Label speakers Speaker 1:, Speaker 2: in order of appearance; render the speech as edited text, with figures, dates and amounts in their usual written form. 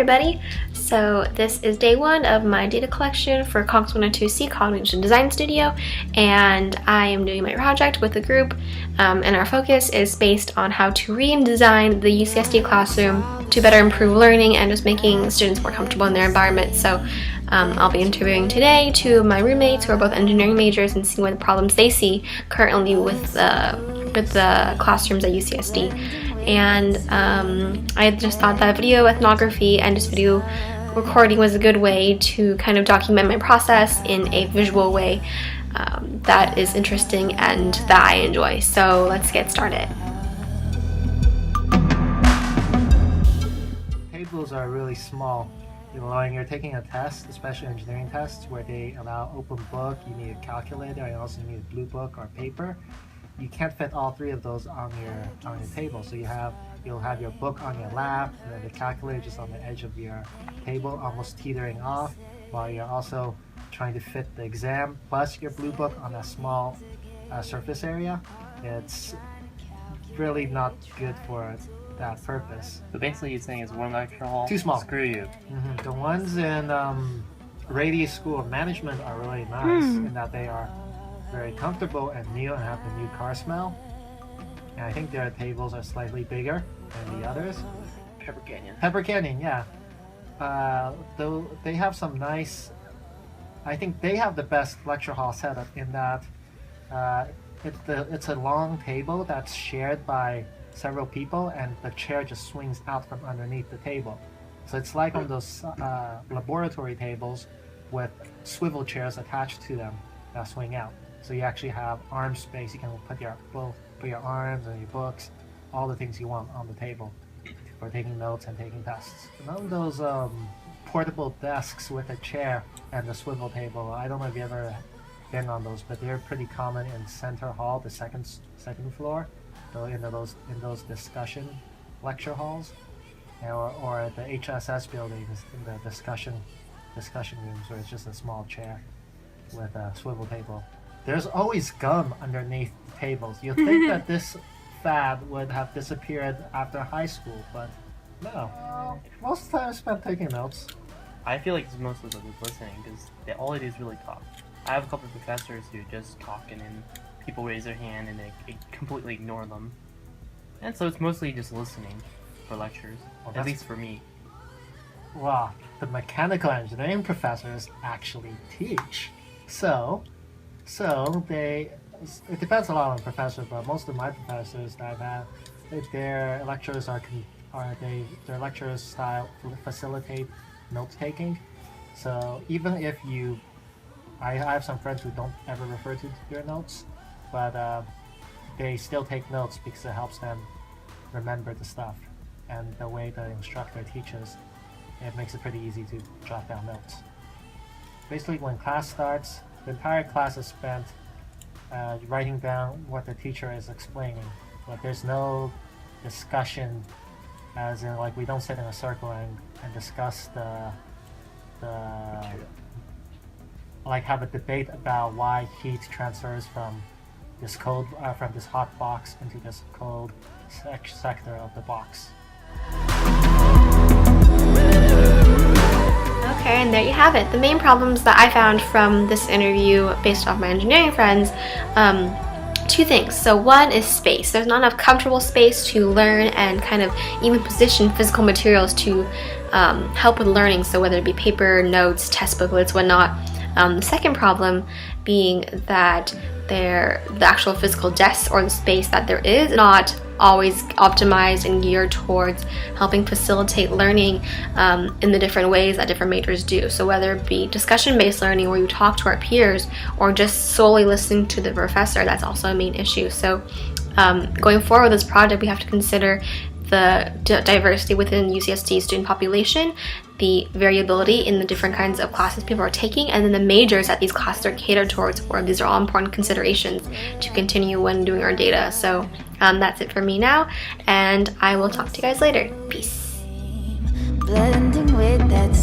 Speaker 1: everybody! So this is day one of my data collection for COGS102C Cognition Design Studio, and I am doing my project with a group, and our focus is based on how to redesign the UCSD classroom to better improve learning and just making students more comfortable in their environment. So I'll be interviewing today two of my roommates who are both engineering majors and seeing what problems they see currently with the classrooms at UCSD. And I just thought that video ethnography and just video recording was a good way to kind of document my process in a visual way that is interesting and that I enjoy. So let's get started.
Speaker 2: Tables are really small. When you're taking a test, especially engineering tests where they allow open book, you need a calculator, and you also need a blue book or paper. You can't fit all three of those on your table. So you'll have your book on your lap, and then the calculator just on the edge of your table, almost teetering off, while you're also trying to fit the exam plus your blue book on a small surface area. It's really not good for that purpose.
Speaker 3: So basically you're saying it's one lecture hall?
Speaker 2: Too small.
Speaker 3: Screw you.
Speaker 2: Mm-hmm. The ones in Radius School of Management are really nice in that they are very comfortable and new and have the new car smell. And I think their tables are slightly bigger than the others. Pepper Canyon, yeah. Though they have some nice, I think they have the best lecture hall setup in that it's a long table that's shared by several people, and the chair just swings out from underneath the table. So it's like on those laboratory tables with swivel chairs attached to them that swing out. So you actually have arm space. You can put your arms and your books, all the things you want on the table for taking notes and taking tests. None of those portable desks with a chair and the swivel table, I don't know if you've ever been on those, but they're pretty common in Center Hall, the second floor, in those discussion lecture halls, or the HSS buildings in the discussion rooms where it's just a small chair with a swivel table. There's always gum underneath the tables. You'd think that this fad would have disappeared after high school, but no. Most of the time I spent taking notes.
Speaker 3: I feel like it's mostly like listening, because all they do is really talk. I have a couple of professors who just talk and then people raise their hand and they completely ignore them. And so it's mostly just listening for lectures, at least for me.
Speaker 2: Well, the mechanical engineering professors actually teach. So it depends a lot on the professor, but most of my professors that I've had, their lectures their lectures style facilitate note taking. So even if I have some friends who don't ever refer to their notes, but they still take notes because it helps them remember the stuff. And the way the instructor teaches, it makes it pretty easy to jot down notes. Basically, when class starts, the entire class is spent writing down what the teacher is explaining, but there's no discussion, as in like we don't sit in a circle and discuss have a debate about why heat transfers from this hot box into this cold sector of the box.
Speaker 1: Okay, and there you have it. The main problems that I found from this interview based off my engineering friends, two things. So one is space. There's not enough comfortable space to learn and kind of even position physical materials to help with learning. So whether it be paper, notes, test booklets, whatnot. The second problem being that the actual physical desks or the space that there is not always optimized and geared towards helping facilitate learning in the different ways that different majors do. So whether it be discussion-based learning where you talk to our peers or just solely listening to the professor, that's also a main issue. So going forward with this project, we have to consider the diversity within UCSD student population, the variability in the different kinds of classes people are taking, and then the majors that these classes are catered towards. Or these are all important considerations to continue when doing our data. So that's it for me now, and I will talk to you guys later. Peace. Blending with that